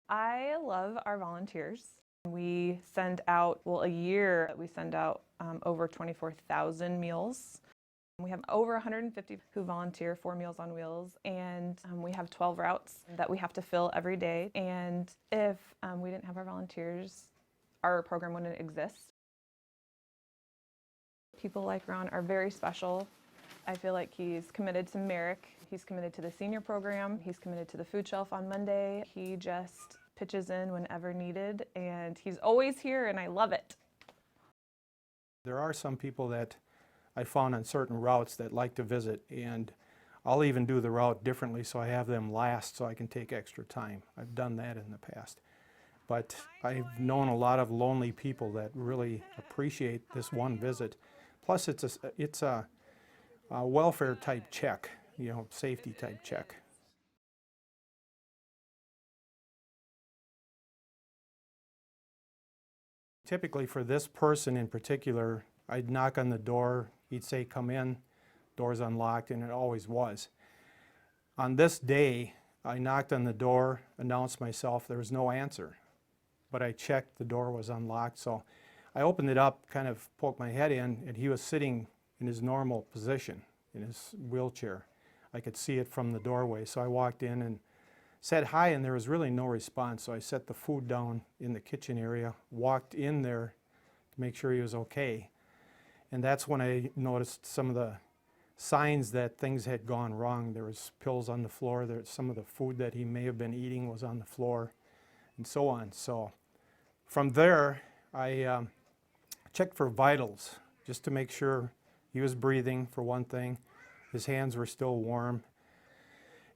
I love our volunteers. We send out, a year, we send out over 24,000 meals. We have over 150 who volunteer for Meals on Wheels, and we have 12 routes that we have to fill every day. And if we didn't have our volunteers, our program wouldn't exist. People like Ron are very special. I feel like he's committed to Merrick. He's committed to the senior program. He's committed to the food shelf on Monday. He just pitches in whenever needed, and he's always here, and I love it. There are some people that I found on certain routes that like to visit, and I'll even do the route differently so I have them last so I can take extra time. I've done that in the past. But I've known a lot of lonely people that really appreciate this one visit. Plus it's a welfare type check, safety type check. Typically for this person in particular, I'd knock on the door, he'd say, "Come in," door's unlocked, and it always was. On this day, I knocked on the door, announced myself, there was no answer. But I checked, the door was unlocked, so I opened it up, kind of poked my head in, and he was sitting in his normal position, in his wheelchair. I could see it from the doorway, so I walked in and said hi, and there was really no response, so I set the food down in the kitchen area, walked in there to make sure he was okay. And that's when I noticed some of the signs that things had gone wrong. There was pills on the floor, some of the food that he may have been eating was on the floor, and so on. So from there, I checked for vitals, just to make sure he was breathing, for one thing. His hands were still warm.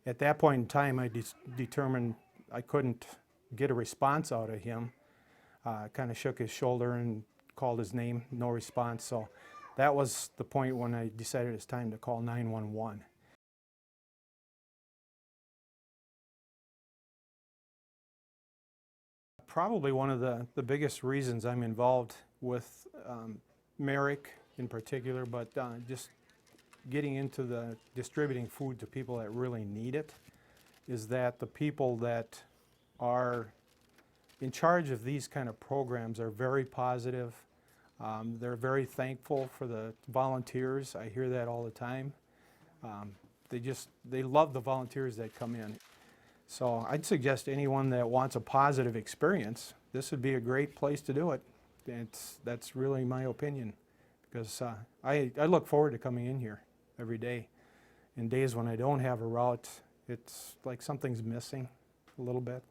At that point in time, I determined I couldn't get a response out of him. Kind of shook his shoulder and called his name, no response. So that was the point when I decided it's time to call 911. Probably one of the biggest reasons I'm involved with Merrick in particular, but just getting into the distributing food to people that really need it, is that the people that are in charge of these kind of programs are very positive. They're very thankful for the volunteers. I hear that all the time. They love the volunteers that come in. So I'd suggest anyone that wants a positive experience, this would be a great place to do it. That's really my opinion, because I look forward to coming in here every day. In days when I don't have a route, it's like something's missing a little bit.